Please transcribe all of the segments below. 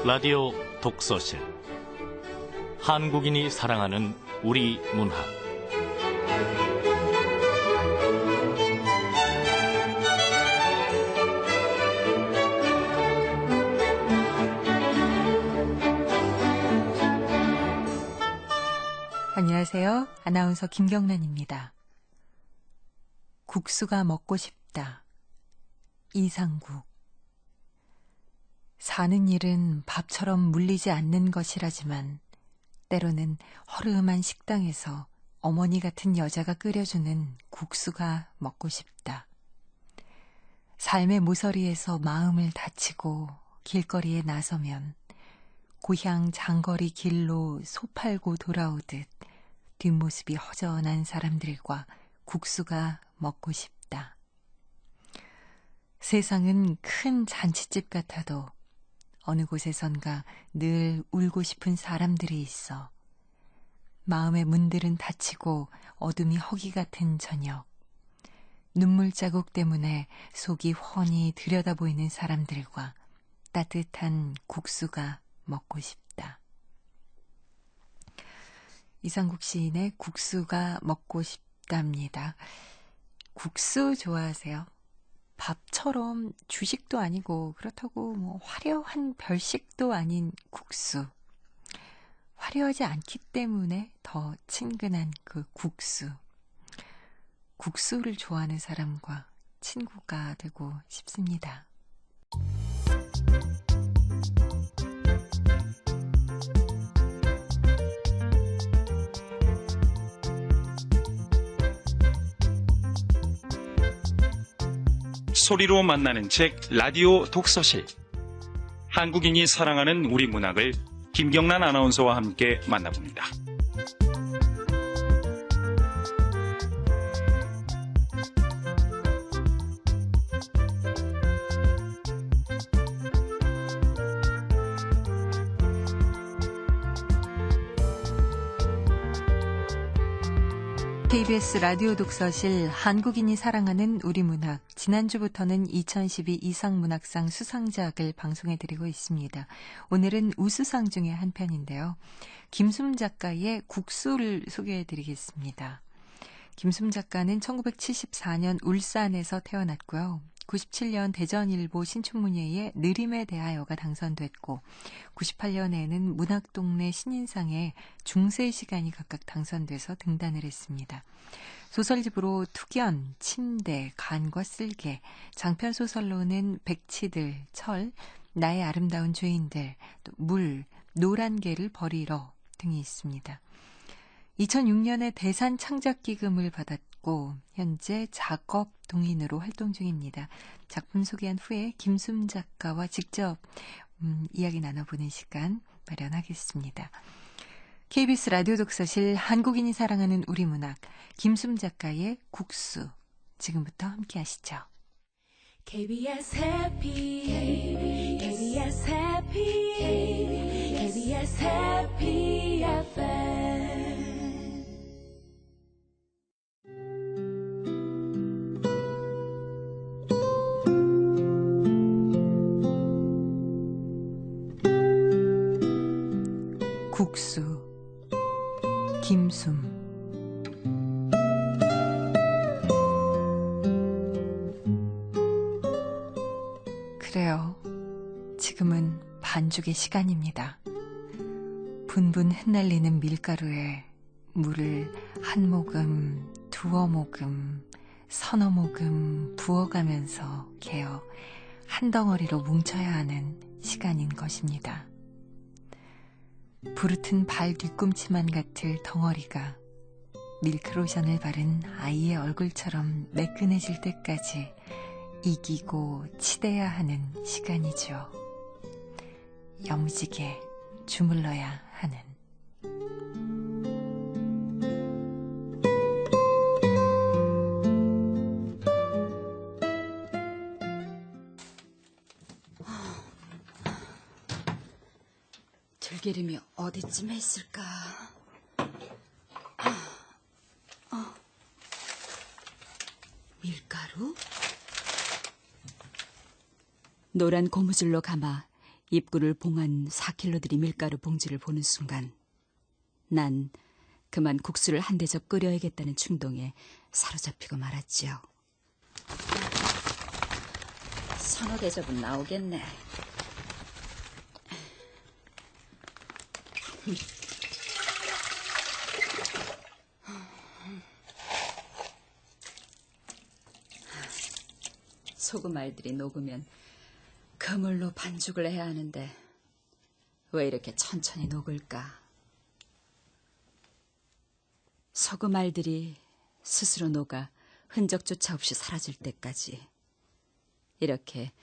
라디오 독서실 한국인이 사랑하는 우리 문학 안녕하세요. 아나운서 김경란입니다. 국수가 먹고 싶다. 이상국. 사는 일은 밥처럼 물리지 않는 것이라지만 때로는 허름한 식당에서 어머니 같은 여자가 끓여주는 국수가 먹고 싶다. 삶의 모서리에서 마음을 다치고 길거리에 나서면 고향 장거리 길로 소 팔고 돌아오듯 뒷모습이 허전한 사람들과 국수가 먹고 싶다. 세상은 큰 잔칫집 같아도 어느 곳에선가 늘 울고 싶은 사람들이 있어. 마음의 문들은 닫히고 어둠이 허기 같은 저녁. 눈물 자국 때문에 속이 훤히 들여다보이는 사람들과 따뜻한 국수가 먹고 싶다. 이상국 시인의 국수가 먹고 싶답니다. 국수 좋아하세요? 밥처럼 주식도 아니고 그렇다고 화려한 별식도 아닌 국수. 화려하지 않기 때문에 더 친근한 그 국수. 국수를 좋아하는 사람과 친구가 되고 싶습니다. 소리로 만나는 책 라디오 독서실. 한국인이 사랑하는 우리 문학을 김경란 아나운서와 함께 만나봅니다. KBS 라디오 독서실 한국인이 사랑하는 우리 문학. 지난주부터는 2012 이상문학상 수상작을 방송해드리고 있습니다. 오늘은 우수상 중에 한 편인데요. 김숨 작가의 국수를 소개해드리겠습니다. 김숨 작가는 1974년 울산에서 태어났고요. 97년 대전일보 신춘문예에 느림에 대하여가 당선됐고 98년에는 문학동네 신인상에 중세 시간이 각각 당선돼서 등단을 했습니다. 소설집으로 투견, 침대, 간과 쓸개, 장편소설로는 백치들, 철, 나의 아름다운 주인들, 또 물, 노란 개를 버리러 등이 있습니다. 2006년에 대산 창작기금을 받았고 현재 작업 동인으로 활동 중입니다. 작품 소개한 후에 김숨 작가와 직접 이야기 나눠보는 시간 마련하겠습니다. KBS 라디오 독서실 한국인이 사랑하는 우리 문학 김숨 작가의 국수 지금부터 함께 하시죠. KBS 해피 KBS 해피 KBS 해피 FM 국수 김숨. 그래요. 지금은 반죽의 시간입니다. 분분 흩날리는 밀가루에 물을 한 모금, 두어 모금, 서너 모금 부어가면서 개어 한 덩어리로 뭉쳐야 하는 시간인 것입니다. 부르튼 발 뒤꿈치만 같을 덩어리가 밀크로션을 바른 아이의 얼굴처럼 매끈해질 때까지 이기고 치대야 하는 시간이죠. 야무지게 주물러야 하는. 들기름이 어디쯤에 있을까? 밀가루? 노란 고무줄로 감아 입구를 봉한 4킬로들이 밀가루 봉지를 보는 순간 난 그만 국수를 한 대접 끓여야겠다는 충동에 사로잡히고 말았지요. 서너 대접은 나오겠네. 소금 알들이 녹으면 그물로 반죽을 해야 하는데 왜 이렇게 천천히 녹을까? 소금 알들이 스스로 녹아 흔적조차 없이 사라질 때까지 이렇게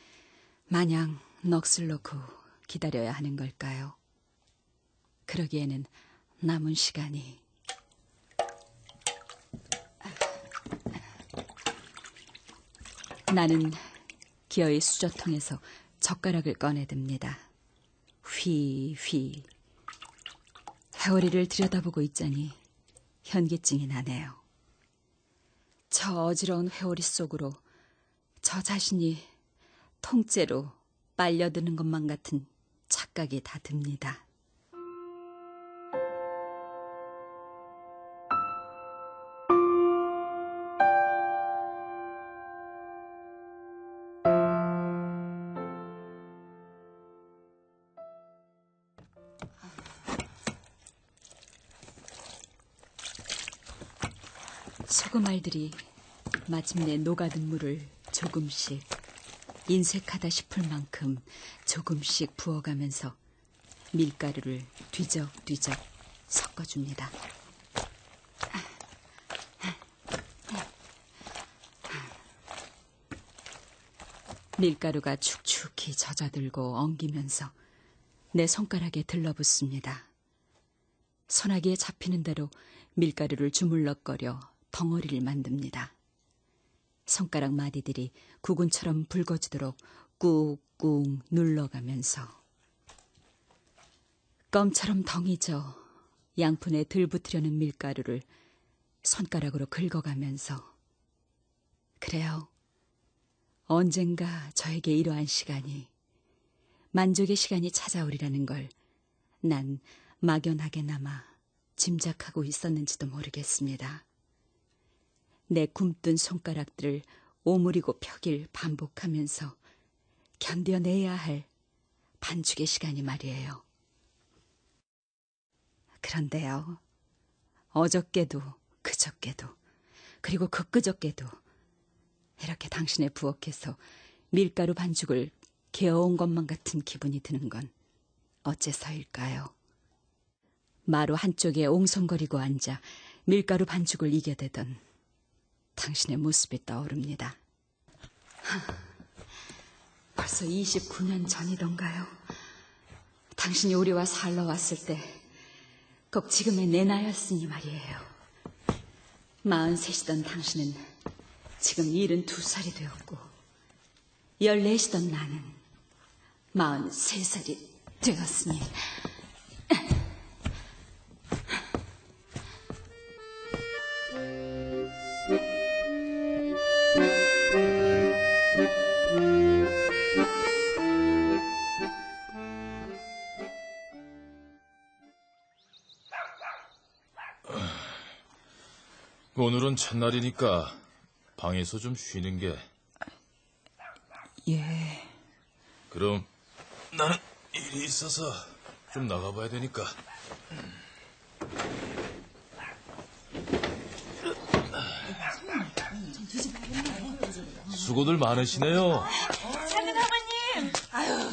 마냥 넋을 놓고 기다려야 하는 걸까요? 그러기에는 남은 시간이 나는 기어이 수저통에서 젓가락을 꺼내듭니다. 휘휘. 회오리를 들여다보고 있자니 현기증이 나네요. 저 어지러운 회오리 속으로 저 자신이 통째로 빨려드는 것만 같은 착각이 다 듭니다. 소금알들이 마침내 녹아든 물을 조금씩 인색하다 싶을 만큼 조금씩 부어가면서 밀가루를 뒤적뒤적 섞어줍니다. 밀가루가 축축히 젖어들고 엉기면서 내 손가락에 들러붙습니다. 소나기에 잡히는 대로 밀가루를 주물럭거려 덩어리를 만듭니다. 손가락 마디들이 구근처럼 붉어지도록 꾹꾹 눌러가면서 껌처럼 덩이져 양푼에 들붙으려는 밀가루를 손가락으로 긁어가면서 그래요. 언젠가 저에게 이러한 시간이, 만족의 시간이 찾아오리라는 걸 난 막연하게나마 짐작하고 있었는지도 모르겠습니다. 내 굼뜬 손가락들을 오므리고 펴길 반복하면서 견뎌내야 할 반죽의 시간이 말이에요. 그런데요, 어저께도 그저께도 그리고 그그저께도 이렇게 당신의 부엌에서 밀가루 반죽을 개어온 것만 같은 기분이 드는 건 어째서일까요? 마루 한쪽에 옹성거리고 앉아 밀가루 반죽을 이겨대던 당신의 모습이 떠오릅니다. 벌써 29년 전이던가요? 당신이 우리와 살러 왔을 때 꼭 지금의 내 나이였으니 말이에요. 43이던 당신은 지금 72살이 되었고 14이던 나는 43살이 되었으니 오늘은 첫날이니까 방에서 좀 쉬는 게. 예. 그럼 나는 일이 있어서 좀 나가봐야 되니까. 수고들 많으시네요. 작은 어머님, 아유,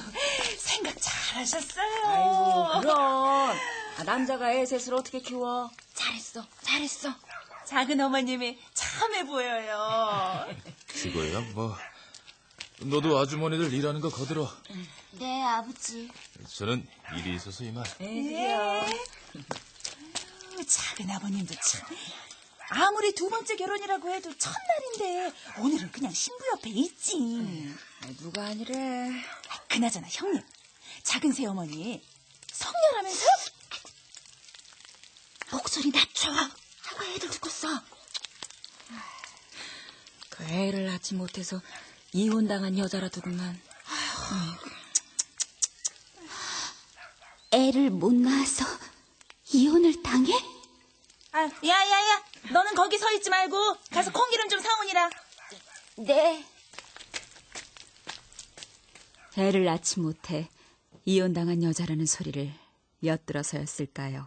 생각 잘하셨어요. 아이고, 그럼. 남자가 애 셋을 어떻게 키워? 잘했어. 작은 어머님이 참해 보여요. 그거야 뭐. 너도 아주머니들 일하는 거 거들어. 네, 아버지. 저는 일이 있어서 이만. 예. 아유, 작은 아버님도 참. 아무리 두 번째 결혼이라고 해도 첫날인데 오늘은 그냥 신부 옆에 있지. 누가 아니래. 그나저나 형님, 작은 새어머니 성녀라면서요? 목소리 낮춰. 아까 애들 죽었어. 그 애를 낳지 못해서 이혼당한 여자라더구만. 애를 못 낳아서 이혼을 당해? 아, 야야야, 너는 거기 서 있지 말고 가서 콩기름 좀 사오니라. 네. 애를 낳지 못해 이혼당한 여자라는 소리를 엿들어서였을까요?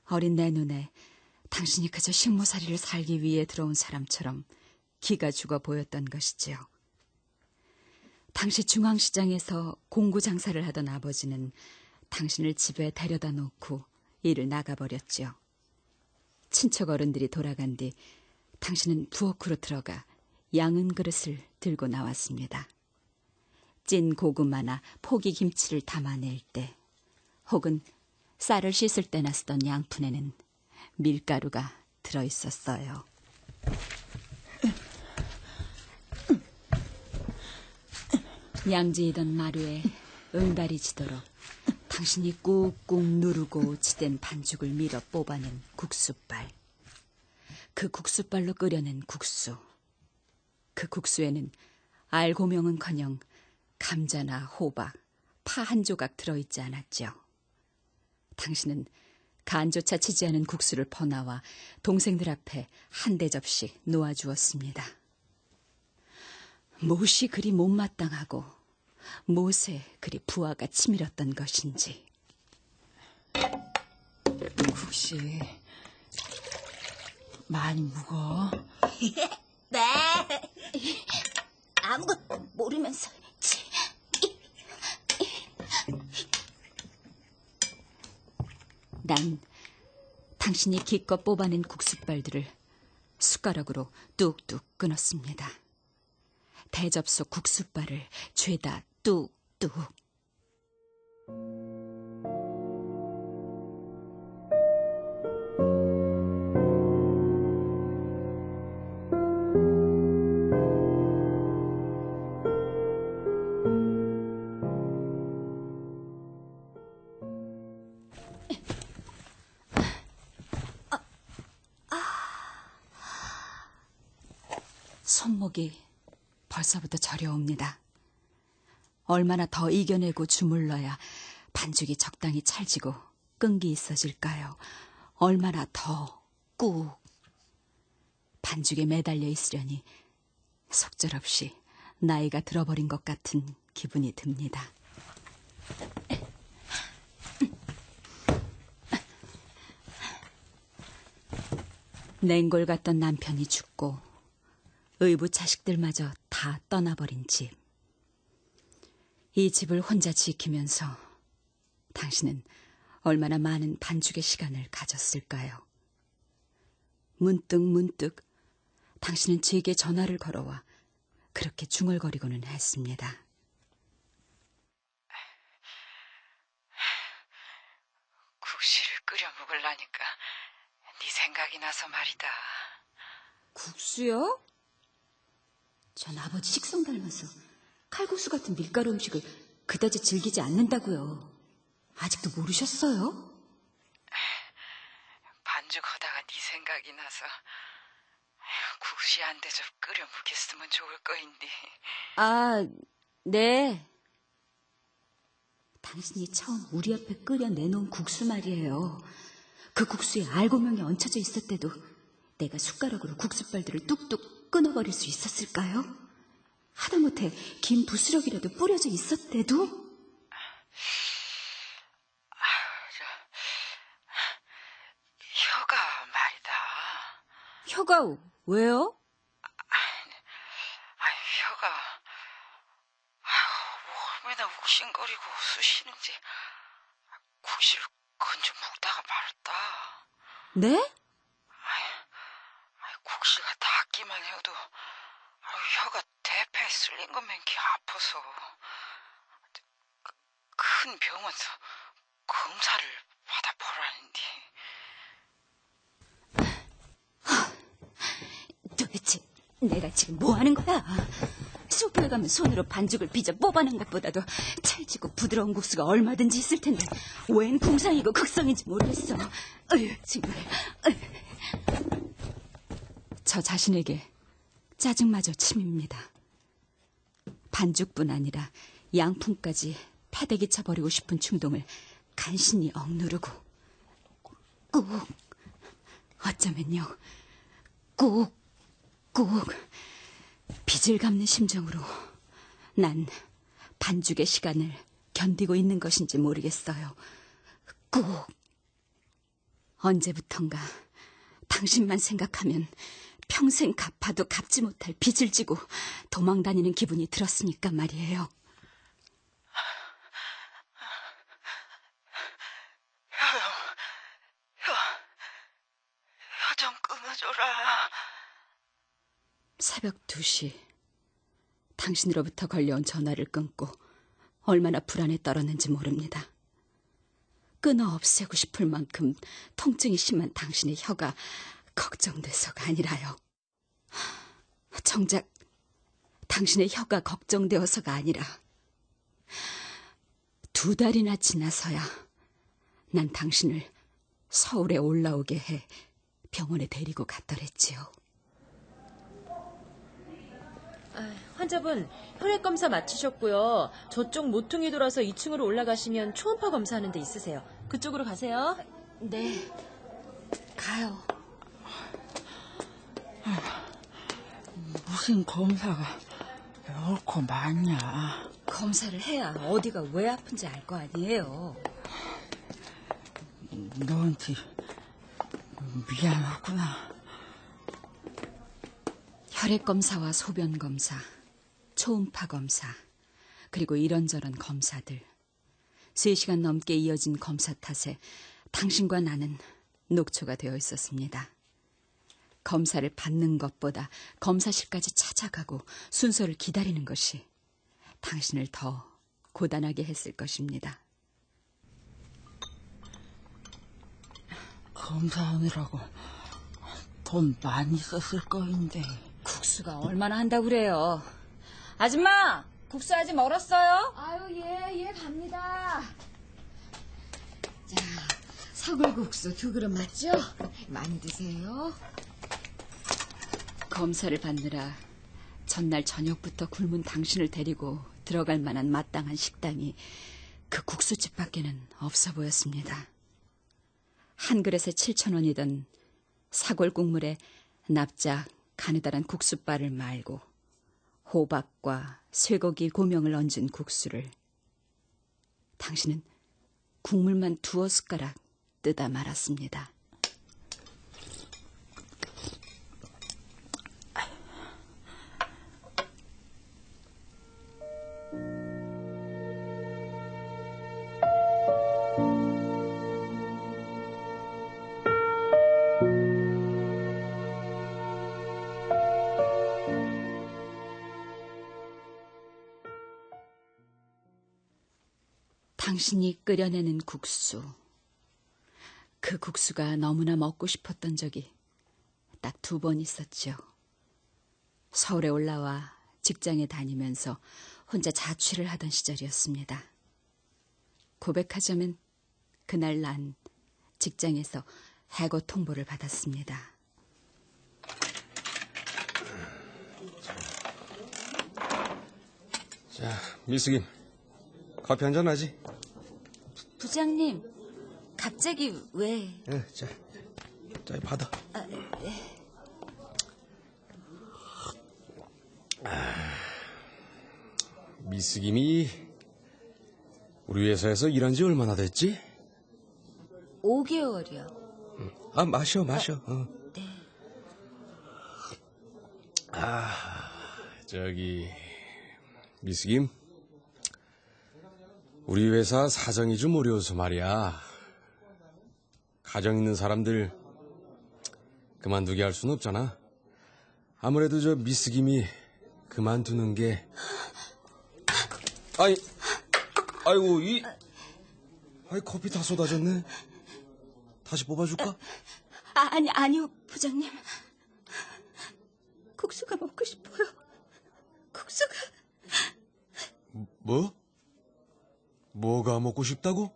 어린 내 눈에 당신이 그저 식모살이를 살기 위해 들어온 사람처럼 기가 죽어 보였던 것이지요. 당시 중앙시장에서 공구 장사를 하던 아버지는 당신을 집에 데려다 놓고 일을 나가버렸지요. 친척 어른들이 돌아간 뒤 당신은 부엌으로 들어가 양은 그릇을 들고 나왔습니다. 찐 고구마나 포기 김치를 담아낼 때 혹은 쌀을 씻을 때나 쓰던 양푼에는 밀가루가 들어있었어요. 양지이던 마루에 응달이 지도록 당신이 꾹꾹 누르고 치댄 반죽을 밀어 뽑아낸 국수빨. 그 국수빨로 끓여낸 국수. 그 국수에는 알고명은커녕 감자나 호박, 파 한 조각 들어있지 않았죠. 당신은 간조차 치지 않은 국수를 퍼나와 동생들 앞에 한 대접씩 놓아주었습니다. 무엇이 그리 못마땅하고 무엇에 그리 부하가 치밀었던 것인지. 국시 많이 묵어. 네. 아무것도 모르면서. 난 당신이 기껏 뽑아낸 국수빨들을 숟가락으로 뚝뚝 끊었습니다. 대접 속 국수빨을 죄다 뚝뚝. 손목이 벌써부터 저려옵니다. 얼마나 더 이겨내고 주물러야 반죽이 적당히 찰지고 끈기 있어질까요? 얼마나 더 꾹. 반죽에 매달려 있으려니 속절없이 나이가 들어버린 것 같은 기분이 듭니다. 냉골 같던 남편이 죽고 의붓 자식들마저 다 떠나버린 집. 이 집을 혼자 지키면서 당신은 얼마나 많은 반죽의 시간을 가졌을까요? 문득 당신은 제게 전화를 걸어와 그렇게 중얼거리고는 했습니다. 국시를 끓여 먹으려니까 네 생각이 나서 말이다. 국수요? 전 아버지 식성 닮아서 칼국수 같은 밀가루 음식을 그다지 즐기지 않는다고요. 아직도 모르셨어요? 반죽하다가 네 생각이 나서 국시 한 대접 끓여 먹겠으면 좋을 거인데. 아, 네. 당신이 처음 우리 앞에 끓여 내놓은 국수 말이에요. 그 국수에 알고명이 얹혀져 있을 때도 내가 숟가락으로 국수빨들을 뚝뚝 끊어버릴 수 있었을까요? 하다못해 긴 부스럭이라도 뿌려져 있었대도? 혀가 말이다. 혀가 왜요? 혀가 얼마나 욱신거리고 쑤시는지 국시를 건져 먹다가 말았다. 네? 국시가 닿기만 해도 혀가 대패에 쓸린 것만 기 아파서 큰 병원에서 검사를 받아보라는데. 도대체 내가 지금 뭐 하는 거야? 숲에 가면 손으로 반죽을 빚어 뽑아낸 것보다도 찰지고 부드러운 국수가 얼마든지 있을 텐데 웬 궁상이고 극성인지 모르겠어. 정말. 저 자신에게 짜증마저 침입니다. 반죽뿐 아니라 양푼까지 패대기 쳐버리고 싶은 충동을 간신히 억누르고 꾹, 어쩌면요 꾹 빚을 갚는 심정으로 난 반죽의 시간을 견디고 있는 것인지 모르겠어요. 꾹. 언제부턴가 당신만 생각하면 평생 갚아도 갚지 못할 빚을 지고 도망다니는 기분이 들었으니까 말이에요. 혀 좀 끊어줘라. 새벽 2시 당신으로부터 걸려온 전화를 끊고 얼마나 불안에 떨었는지 모릅니다. 끊어 없애고 싶을 만큼 통증이 심한 당신의 혀가 걱정돼서가 아니라요. 정작 당신의 혀가 걱정되어서가 아니라 2달이나 지나서야 난 당신을 서울에 올라오게 해 병원에 데리고 갔더랬지요. 환자분 혈액 검사 마치셨고요. 저쪽 모퉁이 돌아서 2층으로 올라가시면 초음파 검사하는 데 있으세요. 그쪽으로 가세요. 네, 가요. 무슨 검사가 옳고 많냐. 검사를 해야 어디가 왜 아픈지 알 거 아니에요. 너한테 미안하구나. 혈액검사와 소변검사, 초음파 검사, 그리고 이런저런 검사들. 3시간 넘게 이어진 검사 탓에 당신과 나는 녹초가 되어 있었습니다. 검사를 받는 것보다 검사실까지 찾아가고 순서를 기다리는 것이 당신을 더 고단하게 했을 것입니다. 검사하느라고 돈 많이 썼을 거인데. 국수가 얼마나 한다고 그래요. 아줌마, 국수 아직 멀었어요? 아유, 예, 갑니다. 자, 서굴국수 2그릇 맞죠? 많이 드세요. 검사를 받느라 전날 저녁부터 굶은 당신을 데리고 들어갈 만한 마땅한 식당이 그 국수집 밖에는 없어 보였습니다. 한 그릇에 7,000원이던 사골 국물에 납작 가느다란 국수바를 말고 호박과 쇠고기 고명을 얹은 국수를 당신은 국물만 2 숟가락 뜨다 말았습니다. 당신이 끓여내는 국수. 그 국수가 너무나 먹고 싶었던 적이 딱 2번 있었죠. 서울에 올라와 직장에 다니면서 혼자 자취를 하던 시절이었습니다. 고백하자면 그날 난 직장에서 해고 통보를 받았습니다. 자, 미숙임, 커피 한잔 하지? 부장님, 갑자기 왜? 자, 받아. 네. 미숙임이 우리 회사에서 일한 지 얼마나 됐지? 5개월이요. 마셔. 네. 미숙임, 우리 회사 사정이 좀 어려워서 말이야. 가정 있는 사람들 그만두게 할 수는 없잖아. 아무래도 미숙임이 그만두는 게. 아이고, 커피 다 쏟아졌네. 다시 뽑아줄까? 아니요, 부장님. 국수가 먹고 싶어요. 국수가. 뭐? 뭐가 먹고 싶다고?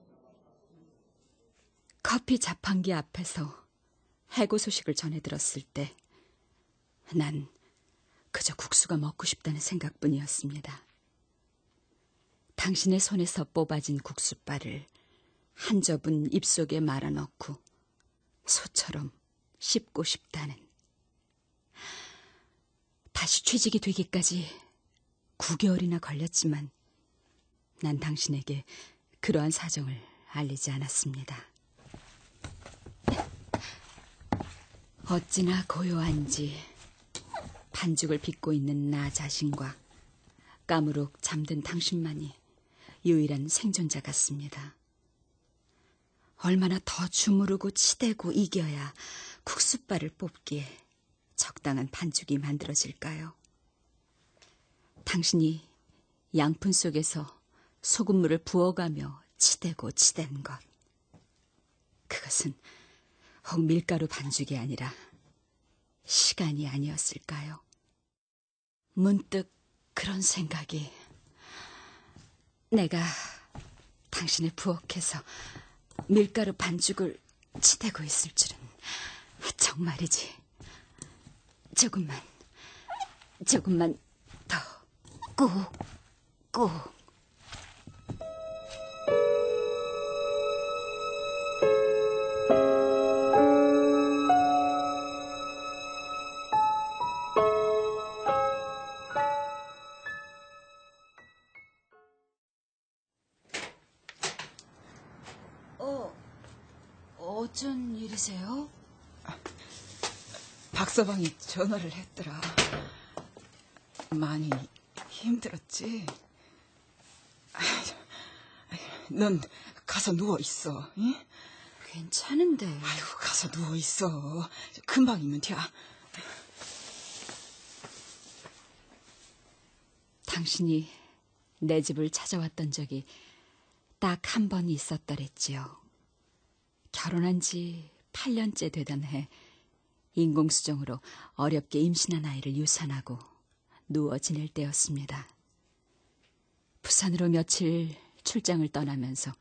커피 자판기 앞에서 해고 소식을 전해 들었을 때 난 그저 국수가 먹고 싶다는 생각뿐이었습니다. 당신의 손에서 뽑아진 국수바를 한 접은 입속에 말아넣고 소처럼 씹고 싶다는. 다시 취직이 되기까지 9개월이나 걸렸지만 난 당신에게 그러한 사정을 알리지 않았습니다. 어찌나 고요한지 반죽을 빚고 있는 나 자신과 까무룩 잠든 당신만이 유일한 생존자 같습니다. 얼마나 더 주무르고 치대고 이겨야 국수발을 뽑기에 적당한 반죽이 만들어질까요? 당신이 양푼 속에서 소금물을 부어가며 치대고 치댄 것. 그것은 혹 밀가루 반죽이 아니라 시간이 아니었을까요? 문득 그런 생각이. 내가 당신의 부엌에서 밀가루 반죽을 치대고 있을 줄은 정말이지. 조금만 더 꾹꾹. 어쩐 일이세요? 박서방이 전화를 했더라. 많이 힘들었지? 넌 가서 누워있어. 응? 괜찮은데. 아이고, 가서 누워있어. 금방이면 돼. 당신이 내 집을 찾아왔던 적이 딱 한 번 있었더랬지요. 결혼한 지 8년째 되던 해 인공수정으로 어렵게 임신한 아이를 유산하고 누워 지낼 때였습니다. 부산으로 며칠 출장을 떠나면서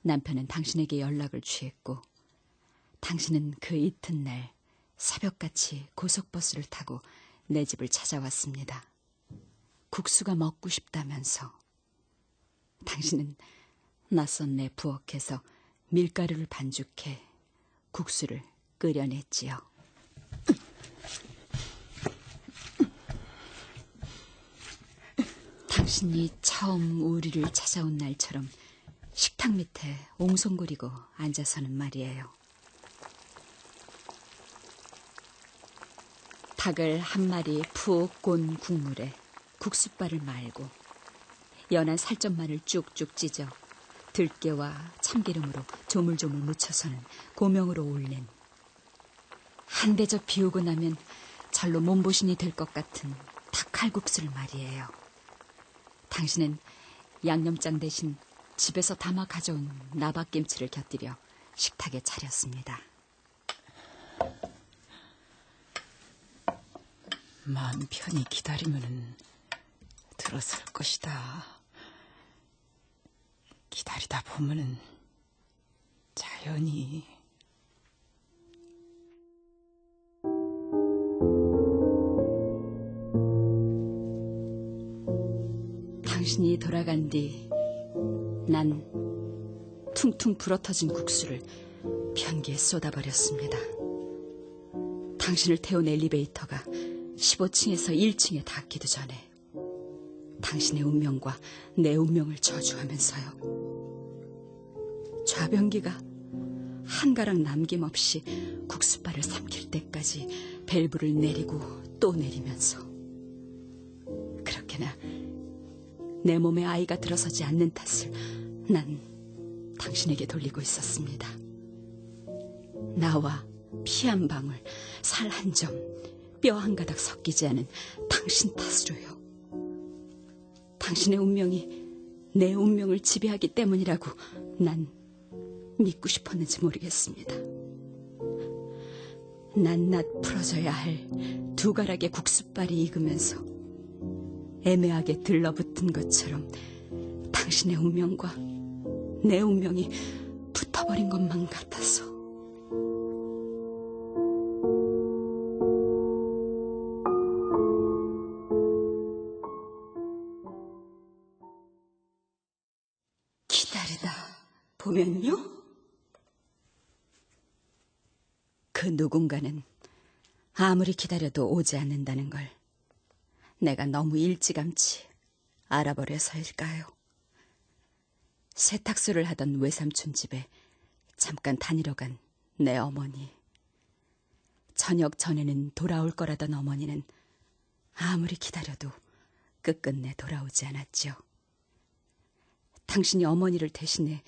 남편은 당신에게 연락을 취했고 당신은 그 이튿날 새벽같이 고속버스를 타고 내 집을 찾아왔습니다. 국수가 먹고 싶다면서. 당신은 낯선 내 부엌에서 밀가루를 반죽해 국수를 끓여냈지요. 당신이 처음 우리를 찾아온 날처럼 식탁 밑에 옹성거리고 앉아서는 말이에요. 닭을 한 마리 푹 곤 국물에 국수발을 말고 연한 살점마늘 쭉쭉 찢어 들깨와 참기름으로 조물조물 묻혀서는 고명으로 올린, 한 대접 비우고 나면 절로 몸보신이 될 것 같은 닭칼국수를 말이에요. 당신은 양념장 대신 집에서 담아 가져온 나박김치를 곁들여 식탁에 차렸습니다. 마음 편히 기다리면 들어설 것이다. 기다리다 보면은 자연히. 당신이 돌아간 뒤 난 퉁퉁 불어터진 국수를 변기에 쏟아버렸습니다. 당신을 태운 엘리베이터가 15층에서 1층에 닿기도 전에 당신의 운명과 내 운명을 저주하면서요. 좌변기가 한 가락 남김없이 국수발을 삼킬 때까지 밸브를 내리고 또 내리면서, 그렇게나 내 몸에 아이가 들어서지 않는 탓을 난 당신에게 돌리고 있었습니다. 나와 피 한 방울, 살 한 점, 뼈 한 가닥 섞이지 않은 당신 탓으로요. 당신의 운명이 내 운명을 지배하기 때문이라고 난 믿고 싶었는지 모르겠습니다. 낱낱 풀어져야 할 두 가락의 국수발이 익으면서 애매하게 들러붙은 것처럼 당신의 운명과 내 운명이 붙어버린 것만 같아서. 기다리다 보면요? 그 누군가는 아무리 기다려도 오지 않는다는 걸 내가 너무 일찌감치 알아버려서일까요? 세탁소를 하던 외삼촌 집에 잠깐 다니러 간 내 어머니. 저녁 전에는 돌아올 거라던 어머니는 아무리 기다려도 끝끝내 돌아오지 않았죠. 당신이 어머니를 대신해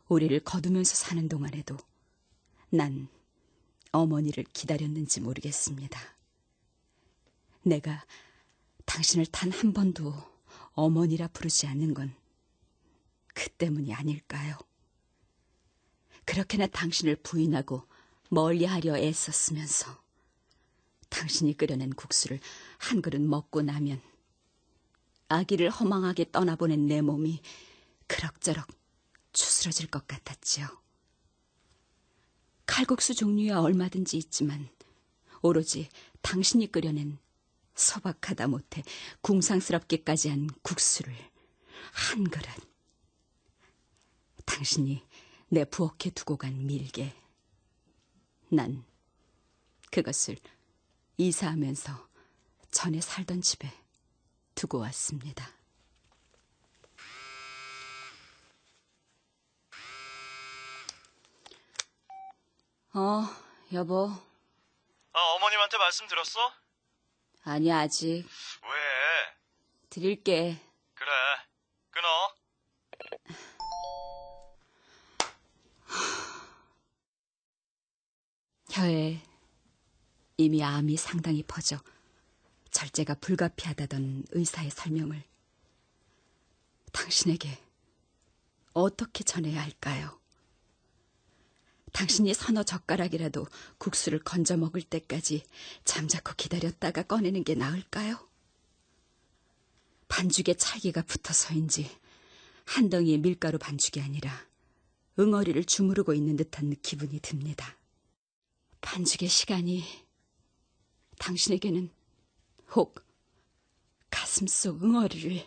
우리를 거두면서 사는 동안에도 난 어머니를 기다렸는지 모르겠습니다. 내가 당신을 단 한 번도 어머니라 부르지 않는 건 그 때문이 아닐까요? 그렇게나 당신을 부인하고 멀리하려 애썼으면서 당신이 끓여낸 국수를 한 그릇 먹고 나면 아기를 허망하게 떠나보낸 내 몸이 그럭저럭 추스러질 것 같았지요. 칼국수 종류야 얼마든지 있지만 오로지 당신이 끓여낸 소박하다 못해 궁상스럽게까지 한 국수를 한 그릇. 당신이 내 부엌에 두고 간 밀개. 난 그것을 이사하면서 전에 살던 집에 두고 왔습니다. 여보. 어머님한테 말씀 들었어? 아니, 아직. 왜? 드릴게. 그래, 끊어. 혀에 이미 암이 상당히 퍼져 절제가 불가피하다던 의사의 설명을 당신에게 어떻게 전해야 할까요? 당신이 서너 젓가락이라도 국수를 건져 먹을 때까지 잠자코 기다렸다가 꺼내는 게 나을까요? 반죽에 찰기가 붙어서인지 한 덩이의 밀가루 반죽이 아니라 응어리를 주무르고 있는 듯한 기분이 듭니다. 반죽의 시간이 당신에게는 혹 가슴속 응어리를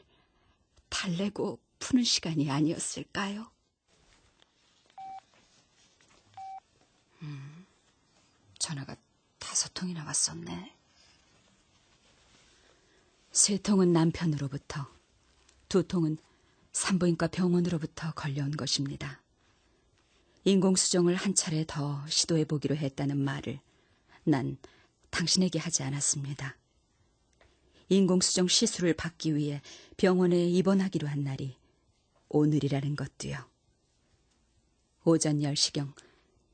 달래고 푸는 시간이 아니었을까요? 전화가 5통이나 왔었네. 3통은 남편으로부터, 2통은 산부인과 병원으로부터 걸려온 것입니다. 인공수정을 한 차례 더 시도해보기로 했다는 말을 난 당신에게 하지 않았습니다. 인공수정 시술을 받기 위해 병원에 입원하기로 한 날이 오늘이라는 것도요. 오전 10시경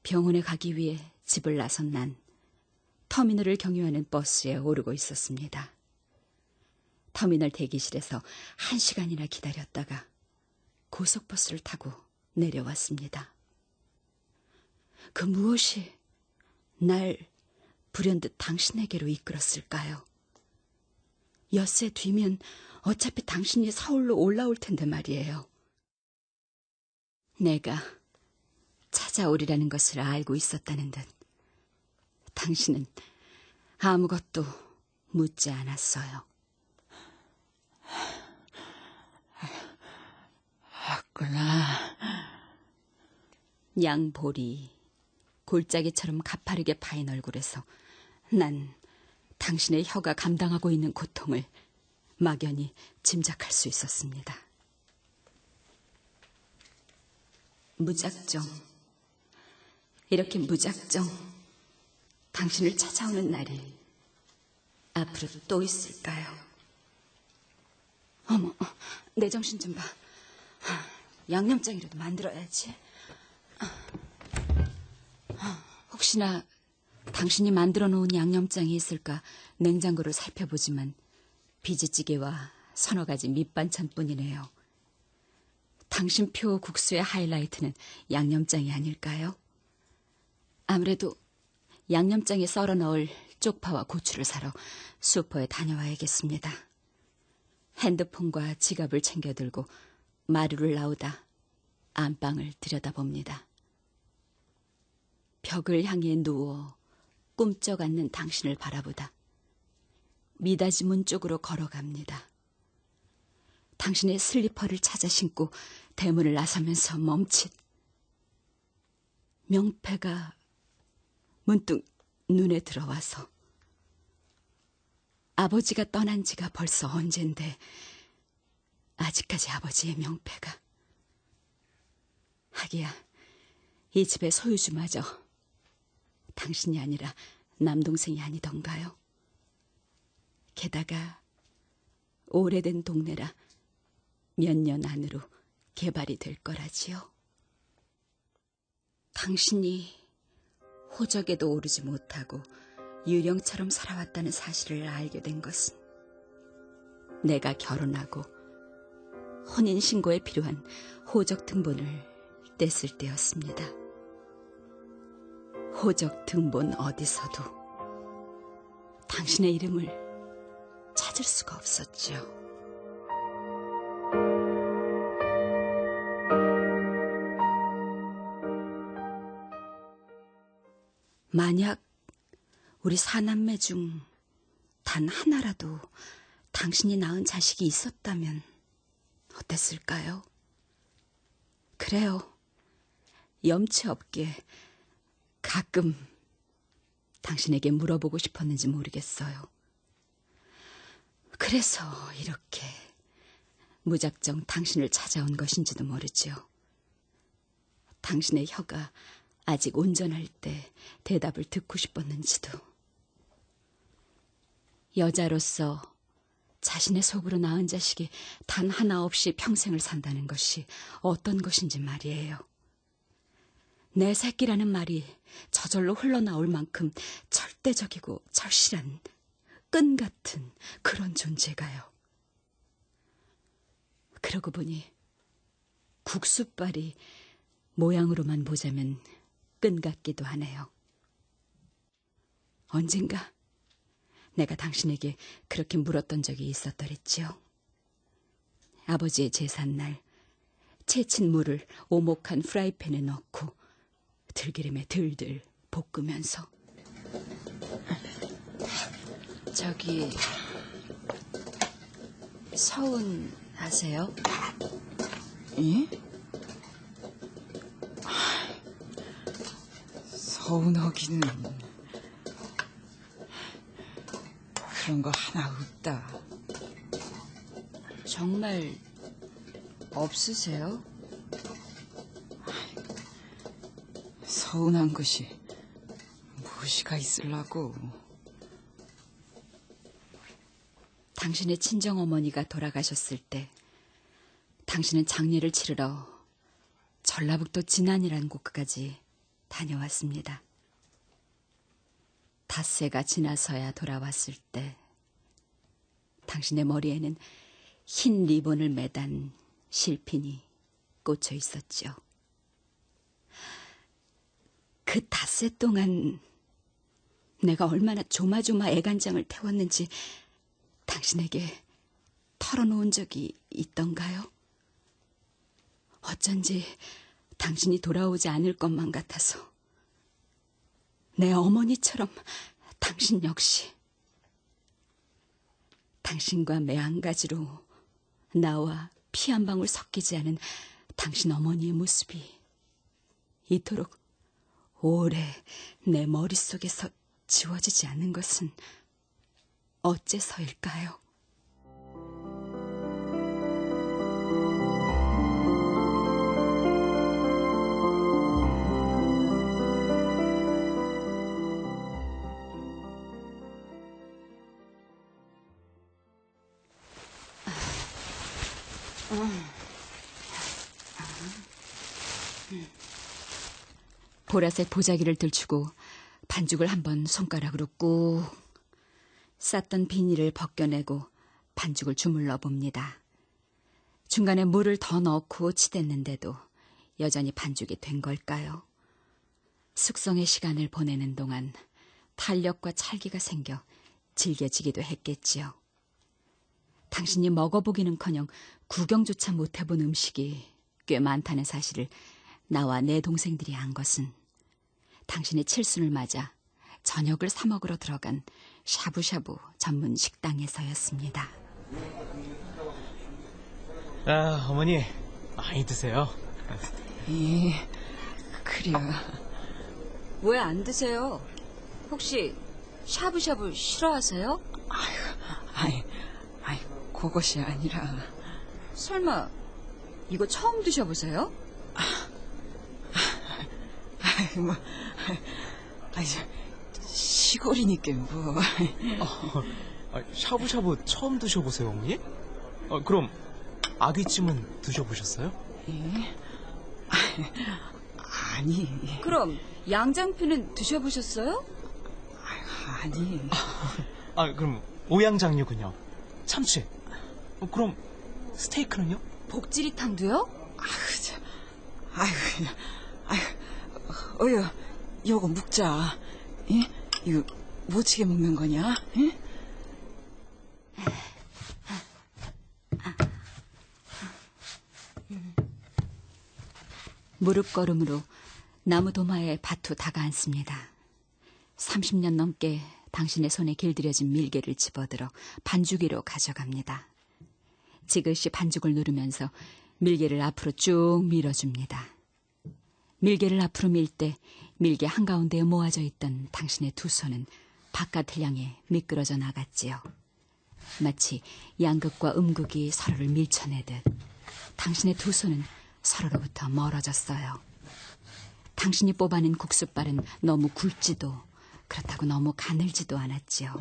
병원에 가기 위해 집을 나선 난 터미널을 경유하는 버스에 오르고 있었습니다. 터미널 대기실에서 1시간이나 기다렸다가 고속버스를 타고 내려왔습니다. 그 무엇이 날 불현듯 당신에게로 이끌었을까요? 엿새 뒤면 어차피 당신이 서울로 올라올 텐데 말이에요. 내가 찾아오리라는 것을 알고 있었다는 듯 당신은 아무것도 묻지 않았어요. 왔구나. 양볼이 골짜기처럼 가파르게 파인 얼굴에서 난 당신의 혀가 감당하고 있는 고통을 막연히 짐작할 수 있었습니다. 무작정, 이렇게 무작정 당신을 찾아오는 날이 앞으로 또 있을까요? 어머, 내 정신 좀 봐. 양념장이라도 만들어야지. 혹시나 당신이 만들어 놓은 양념장이 있을까 냉장고를 살펴보지만 비지찌개와 서너 가지 밑반찬뿐이네요. 당신표 국수의 하이라이트는 양념장이 아닐까요? 아무래도 양념장에 썰어 넣을 쪽파와 고추를 사러 슈퍼에 다녀와야겠습니다. 핸드폰과 지갑을 챙겨 들고 마루를 나오다 안방을 들여다봅니다. 벽을 향해 누워 꿈쩍 앉는 당신을 바라보다 미닫이 문 쪽으로 걸어갑니다. 당신의 슬리퍼를 찾아 신고 대문을 나서면서 멈칫 명패가 문득 눈에 들어와서 아버지가 떠난 지가 벌써 언젠데 아직까지 아버지의 명패가. 하기야 이 집의 소유주마저 당신이 아니라 남동생이 아니던가요? 게다가 오래된 동네라 몇 년 안으로 개발이 될 거라지요. 당신이 호적에도 오르지 못하고 유령처럼 살아왔다는 사실을 알게 된 것은 내가 결혼하고 혼인신고에 필요한 호적 등본을 뗐을 때였습니다. 호적 등본 어디서도 당신의 이름을 찾을 수가 없었죠. 만약 우리 사남매 중 단 하나라도 당신이 낳은 자식이 있었다면 어땠을까요? 그래요. 염치 없게 가끔 당신에게 물어보고 싶었는지 모르겠어요. 그래서 이렇게 무작정 당신을 찾아온 것인지도 모르지요. 당신의 혀가 아직 온전할 때 대답을 듣고 싶었는지도. 여자로서 자신의 속으로 낳은 자식이 단 하나 없이 평생을 산다는 것이 어떤 것인지 말이에요. 내 새끼라는 말이 저절로 흘러나올 만큼 절대적이고 절실한 끈 같은 그런 존재가요. 그러고 보니 국수빨이 모양으로만 보자면 끈 같기도 하네요. 언젠가 내가 당신에게 그렇게 물었던 적이 있었더랬지요. 아버지의 제삿날 채친 물을 오목한 프라이팬에 넣고 들기름에 들들 볶으면서 저기 서운하세요? 예? 서운하기는 그런 거 하나 없다. 정말 없으세요? 서운한 것이 무엇이가 있으려고. 당신의 친정어머니가 돌아가셨을 때 당신은 장례를 치르러 전라북도 진안이라는 곳까지 다녀왔습니다. 닷새가 지나서야 돌아왔을 때 당신의 머리에는 흰 리본을 매단 실핀이 꽂혀 있었죠. 그 닷새 동안 내가 얼마나 조마조마 애간장을 태웠는지 당신에게 털어놓은 적이 있던가요? 어쩐지 당신이 돌아오지 않을 것만 같아서 내 어머니처럼 당신 역시 당신과 매 한 가지로 나와 피 한 방울 섞이지 않은 당신 어머니의 모습이 이토록 오래 내 머릿속에서 지워지지 않는 것은 어째서일까요? 보라색 보자기를 들추고 반죽을 한번 손가락으로 꾹 쌌던 비닐을 벗겨내고 반죽을 주물러 봅니다. 중간에 물을 더 넣고 치댔는데도 여전히 반죽이 된 걸까요? 숙성의 시간을 보내는 동안 탄력과 찰기가 생겨 질겨지기도 했겠지요. 당신이 먹어보기는커녕 구경조차 못해본 음식이 꽤 많다는 사실을 나와 내 동생들이 안 것은 당신의 칠순을 맞아 저녁을 사 먹으러 들어간 샤브샤브 전문 식당에서였습니다. 아, 어머니 많이 드세요. 예, 그래요. 왜 안 드세요? 혹시 샤브샤브 싫어하세요? 아이, 그것이 아니라. 설마 이거 처음 드셔보세요? 시골이니까 뭐. 샤브샤브 처음 드셔보세요, 어머니? 그럼 아귀찜은 드셔보셨어요? 예? 아니. 그럼 양장피는 드셔보셨어요? 아니. 그럼 오양장류군요. 참치. 그럼 스테이크는요? 복지리탕도요? 어여, 요거 묵자. 예? 이거 못치게 먹는 거냐? 예? 무릎걸음으로 나무 도마에 바투 다가앉습니다. 30년 넘게 당신의 손에 길들여진 밀개를 집어들어 반죽이로 가져갑니다. 지그시 반죽을 누르면서 밀개를 앞으로 쭉 밀어줍니다. 밀개를 앞으로 밀 때 밀개 한가운데에 모아져 있던 당신의 두 손은 바깥을 향해 미끄러져 나갔지요. 마치 양극과 음극이 서로를 밀쳐내듯 당신의 두 손은 서로로부터 멀어졌어요. 당신이 뽑아낸 국수빨은 너무 굵지도 그렇다고 너무 가늘지도 않았지요.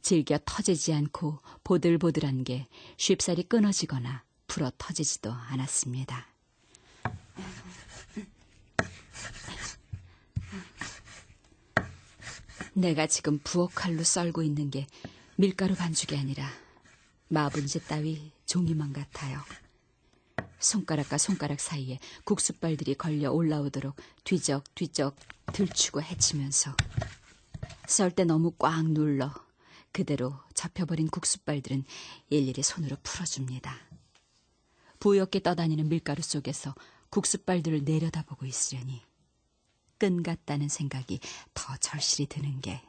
질겨 터지지 않고 보들보들한 게 쉽사리 끊어지거나 불어 터지지도 않았습니다. 내가 지금 부엌칼로 썰고 있는 게 밀가루 반죽이 아니라 마분지 따위 종이만 같아요. 손가락과 손가락 사이에 국수빨들이 걸려 올라오도록 뒤적뒤적 들추고 헤치면서 썰 때 너무 꽉 눌러 그대로 접혀버린 국수빨들은 일일이 손으로 풀어줍니다. 부엽게 떠다니는 밀가루 속에서 국수빨들을 내려다보고 있으려니 끈 같다는 생각이 더 절실히 드는 게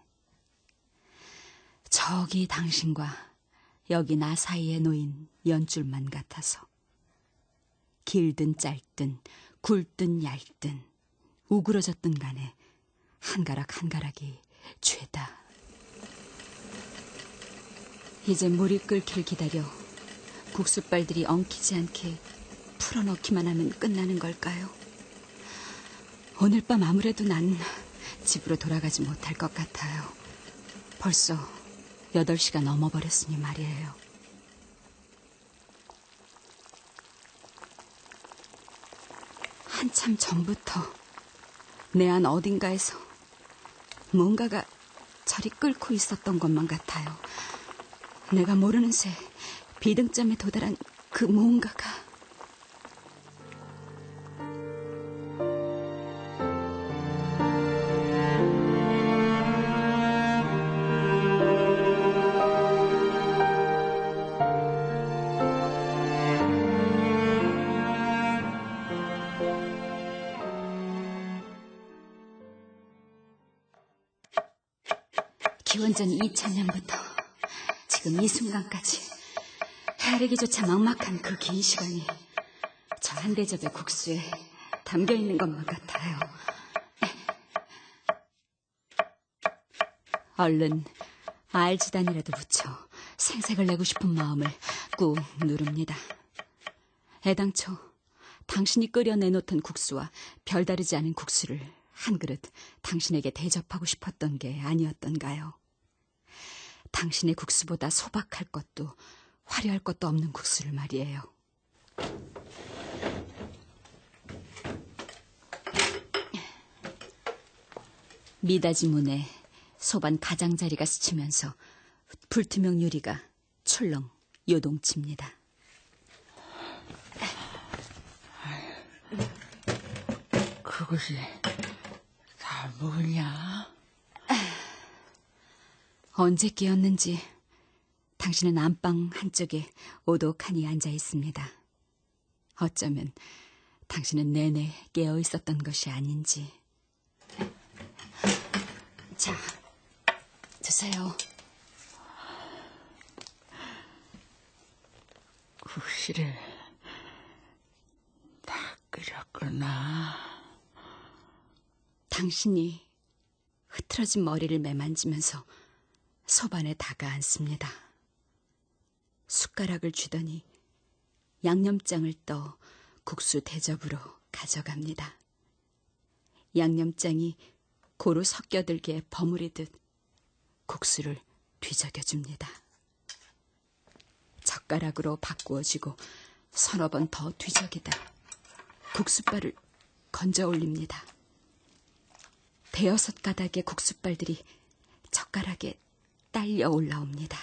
저기 당신과 여기 나 사이에 놓인 연줄만 같아서 길든 짧든 굵든 얇든 우그러졌든 간에 한 가락 한 가락이 죄다. 이제 물이 끓길 기다려 국수빨들이 엉키지 않게 풀어넣기만 하면 끝나는 걸까요? 오늘 밤 아무래도 난 집으로 돌아가지 못할 것 같아요. 벌써 8시가 넘어버렸으니 말이에요. 한참 전부터 내 안 어딘가에서 뭔가가 저리 끓고 있었던 것만 같아요. 내가 모르는 새 비등점에 도달한 그 뭔가가. 기원전 2000년부터 지금 이 순간까지 헤아리기조차 막막한 그 긴 시간이 저 한 대접의 국수에 담겨있는 것만 같아요. 얼른 알지단이라도 붙여 생색을 내고 싶은 마음을 꾹 누릅니다. 애당초 당신이 끓여내놓던 국수와 별다르지 않은 국수를 한 그릇 당신에게 대접하고 싶었던 게 아니었던가요? 당신의 국수보다 소박할 것도 화려할 것도 없는 국수를 말이에요. 미닫이 문에 소반 가장자리가 스치면서 불투명 유리가 출렁 요동칩니다. 그것이 다 뭐냐? 언제 깨었는지 당신은 안방 한쪽에 오독하니 앉아 있습니다. 어쩌면 당신은 내내 깨어 있었던 것이 아닌지. 자, 드세요. 국시를 다 끓였구나. 당신이 흐트러진 머리를 매만지면서 소반에 다가앉습니다. 숟가락을 쥐더니 양념장을 떠 국수 대접으로 가져갑니다. 양념장이 고루 섞여들게 버무리듯 국수를 뒤적여줍니다. 젓가락으로 바꾸어지고 서너 번 더 뒤적이다 국수발을 건져 올립니다. 대여섯 가닥의 국수발들이 젓가락에 딸려 올라옵니다.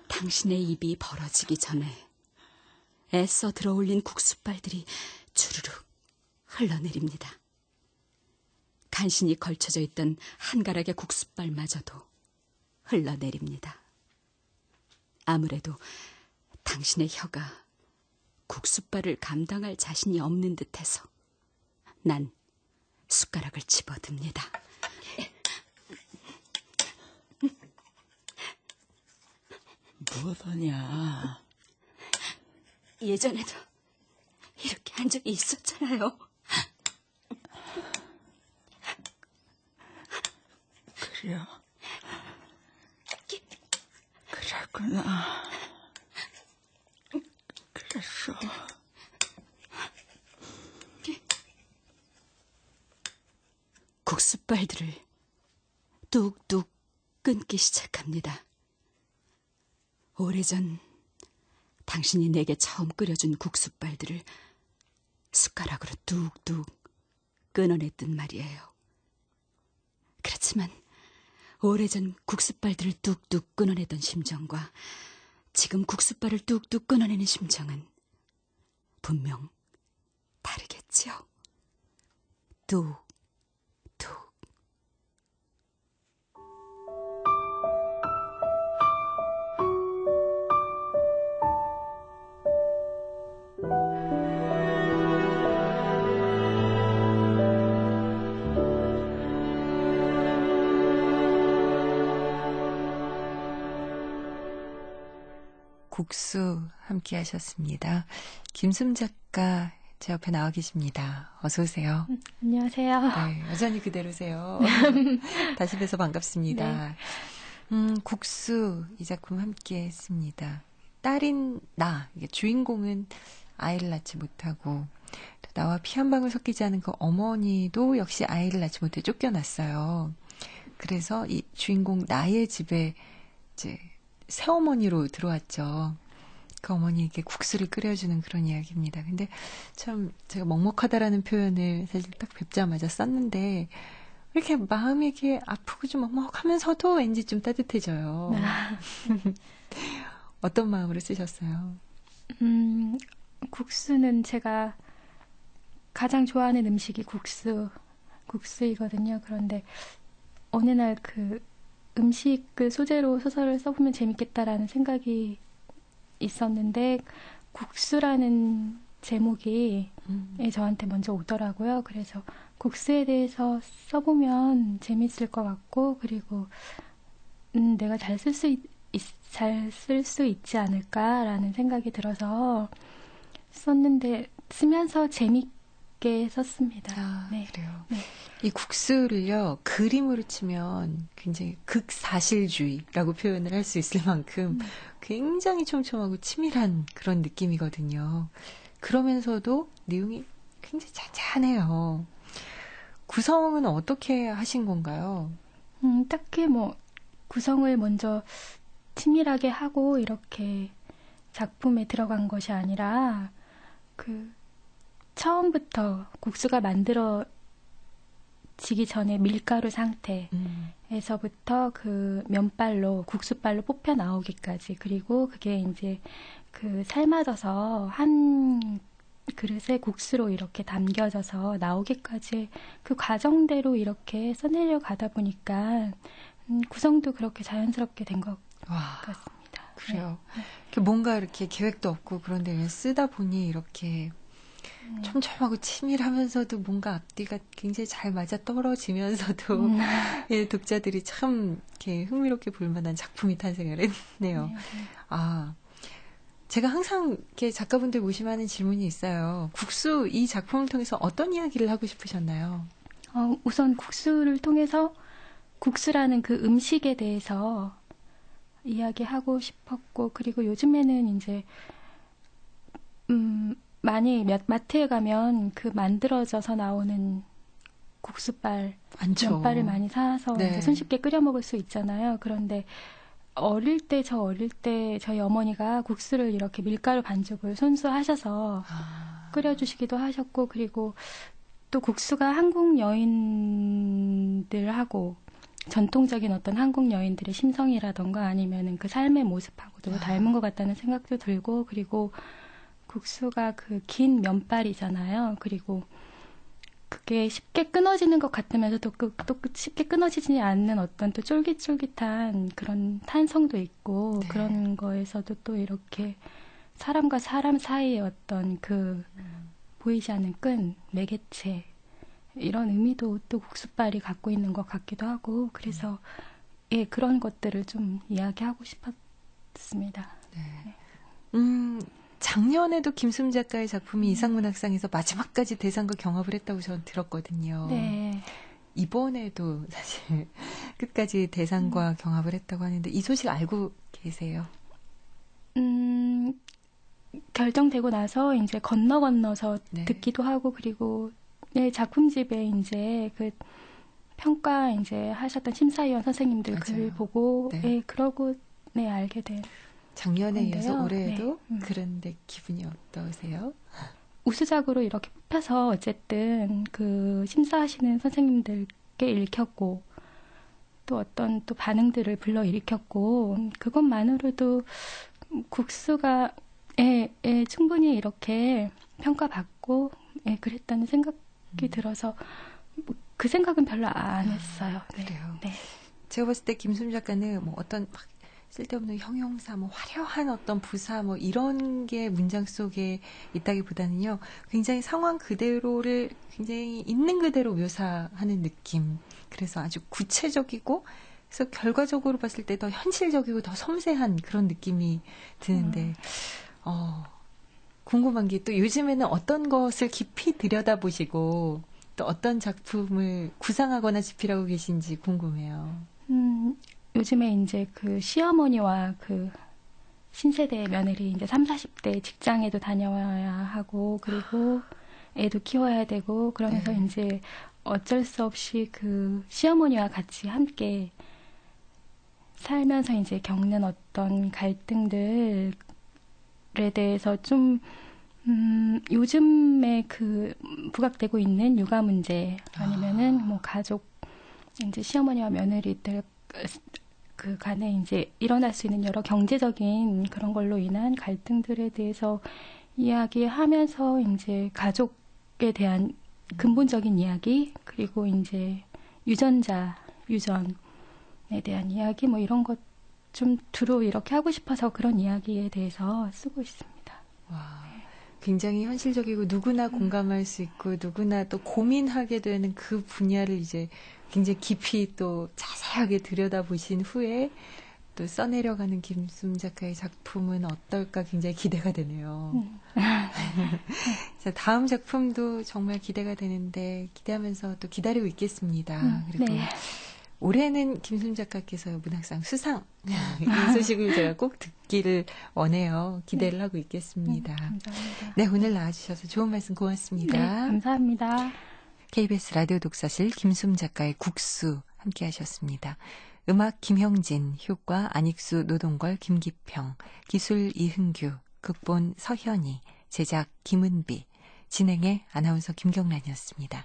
당신의 입이 벌어지기 전에 애써 들어올린 국수발들이 주르륵 흘러내립니다. 간신히 걸쳐져 있던 한 가락의 국수발마저도 흘러내립니다. 아무래도 당신의 혀가 국수발을 감당할 자신이 없는 듯해서 난 숟가락을 집어듭니다. 뭐더냐? 예전에도 이렇게 한 적이 있었잖아요. 그래요. 그랬구나. 그랬어. 국수발들을 뚝뚝 끊기 시작합니다. 오래전 당신이 내게 처음 끓여준 국수발들을 숟가락으로 뚝뚝 끊어냈단 말이에요. 그렇지만 오래전 국수발들을 뚝뚝 끊어내던 심정과 지금 국수발을 뚝뚝 끊어내는 심정은 분명 다르겠지요. 뚝. 국수 함께 하셨습니다. 김숨 작가 제 옆에 나와 계십니다. 어서 오세요. 안녕하세요. 네, 여전히 그대로세요. 다시 뵈서 반갑습니다. 네. 국수 이 작품 함께 했습니다. 딸인 나, 주인공은 아이를 낳지 못하고 또 나와 피 한 방울 섞이지 않은 그 어머니도 역시 아이를 낳지 못해 쫓겨났어요. 그래서 이 주인공 나의 집에 이제 새어머니로 들어왔죠. 그 어머니에게 국수를 끓여주는 그런 이야기입니다. 근데 참 제가 먹먹하다라는 표현을 사실 딱 뵙자마자 썼는데 이렇게 마음이 이렇게 아프고 좀 먹먹하면서도 왠지 좀 따뜻해져요. 어떤 마음으로 쓰셨어요? 국수는 제가 가장 좋아하는 음식이 국수이거든요. 그런데 어느 날 그 음식을 소재로 소설을 써보면 재밌겠다라는 생각이 있었는데 국수라는 제목이 저한테 먼저 오더라고요. 그래서 국수에 대해서 써보면 재밌을 것 같고 그리고 내가 잘 쓸 수 있지 않을까라는 생각이 들어서 썼는데 쓰면서 재밌게 썼습니다. 네. 그래요. 네. 이 국수를요, 그림으로 치면 굉장히 극사실주의라고 표현을 할 수 있을 만큼 굉장히 촘촘하고 치밀한 그런 느낌이거든요. 그러면서도 내용이 굉장히 잔잔해요. 구성은 어떻게 하신 건가요? 딱히 구성을 먼저 치밀하게 하고 이렇게 작품에 들어간 것이 아니라 처음부터 국수가 만들어지기 전에 밀가루 상태에서부터 면발로 국수발로 뽑혀 나오기까지 그리고 그게 이제 삶아져서 한 그릇에 국수로 이렇게 담겨져서 나오기까지 그 과정대로 이렇게 써내려 가다 보니까 구성도 그렇게 자연스럽게 된 것 같습니다. 그래요. 네. 뭔가 이렇게 계획도 없고 그런데 그냥 쓰다 보니 이렇게 촘촘하고 치밀하면서도 뭔가 앞뒤가 굉장히 잘 맞아 떨어지면서도 예, 독자들이 참 이렇게 흥미롭게 볼 만한 작품이 탄생을 했네요. 제가 항상 이렇게 작가분들 모시면 하는 질문이 있어요. 국수 이 작품을 통해서 어떤 이야기를 하고 싶으셨나요? 우선 국수를 통해서 국수라는 그 음식에 대해서 이야기하고 싶었고, 그리고 요즘에는 이제 많이 마트에 가면 그 만들어져서 나오는 국수빨, 많죠. 면발을 많이 사서 네. 이제 손쉽게 끓여 먹을 수 있잖아요. 그런데 어릴 때 저희 어머니가 국수를 이렇게 밀가루 반죽을 손수 하셔서 끓여주시기도 하셨고, 그리고 또 국수가 한국 여인들하고 전통적인 어떤 한국 여인들의 심성이라던가 아니면은 그 삶의 모습하고도 닮은 것 같다는 생각도 들고, 그리고 국수가 그 긴 면발이잖아요. 그리고 그게 쉽게 끊어지는 것 같으면서도 또 쉽게 끊어지지 않는 어떤 또 쫄깃쫄깃한 그런 탄성도 있고, 네. 그런 거에서도 또 이렇게 사람과 사람 사이의 어떤 그 보이지 않는 끈, 매개체, 이런 의미도 또 국수빨이 갖고 있는 것 같기도 하고, 그래서 예, 그런 것들을 좀 이야기하고 싶었습니다. 네. 작년에도 김수미 작가의 작품이 이상문학상에서 마지막까지 대상과 경합을 했다고 저는 들었거든요. 네. 이번에도 사실 끝까지 대상과 경합을 했다고 하는데 이 소식 알고 계세요? 결정되고 나서 이제 건너서 네. 듣기도 하고, 그리고 네, 작품집에 이제 그 평가 이제 하셨던 심사위원 선생님들 글 보고, 네. 네, 그러고 네, 알게 된. 작년에 이어서 건데요. 올해에도 네. 그런데 기분이 어떠세요? 우수작으로 이렇게 뽑혀서 어쨌든 그 심사하시는 선생님들께 읽혔고, 또 어떤 또 반응들을 불러일으켰고, 그것만으로도 국수가 충분히 이렇게 평가받고 그랬다는 생각이 들어서 그 생각은 별로 안 했어요. 네. 그래요. 네. 제가 봤을 때 김수미 작가는 뭐 어떤 막 쓸데없는 형용사, 뭐 화려한 어떤 부사, 뭐 이런 게 문장 속에 있다기보다는요, 굉장히 상황 그대로를 굉장히 있는 그대로 묘사하는 느낌. 그래서 아주 구체적이고, 그래서 결과적으로 봤을 때 더 현실적이고 더 섬세한 그런 느낌이 드는데, 궁금한 게 또 요즘에는 어떤 것을 깊이 들여다보시고 또 어떤 작품을 구상하거나 집필하고 계신지 궁금해요. 요즘에 이제 그 시어머니와 그 신세대 며느리 이제 30, 40대 직장에도 다녀와야 하고, 그리고 애도 키워야 되고, 그러면서 네. 이제 어쩔 수 없이 그 시어머니와 같이 함께 살면서 이제 겪는 어떤 갈등들에 대해서 좀 요즘에 그 부각되고 있는 육아 문제, 아니면은 뭐 가족, 이제 시어머니와 며느리들 그 간에 이제 일어날 수 있는 여러 경제적인 그런 걸로 인한 갈등들에 대해서 이야기하면서 이제 가족에 대한 근본적인 이야기, 그리고 이제 유전에 대한 이야기, 뭐 이런 것 좀 두루 이렇게 하고 싶어서 그런 이야기에 대해서 쓰고 있습니다. 와, 굉장히 현실적이고 누구나 공감할 수 있고 누구나 또 고민하게 되는 그 분야를 이제 굉장히 깊이 또 자세하게 들여다보신 후에 또 써내려가는 김수미 작가의 작품은 어떨까 굉장히 기대가 되네요. 자, 다음 작품도 정말 기대가 되는데 기대하면서 또 기다리고 있겠습니다. 그리고 네. 올해는 김수미 작가께서 문학상 수상 이 소식을 제가 꼭 듣기를 원해요. 기대를 하고 있겠습니다. 감사합니다. 네, 오늘 나와주셔서 좋은 말씀 고맙습니다. 네, 감사합니다. KBS 라디오 독서실 김수미 작가의 국수 함께 하셨습니다. 음악 김형진, 효과 안익수, 노동걸, 김기평, 기술 이흥규, 극본 서현이, 제작 김은비, 진행의 아나운서 김경란이었습니다.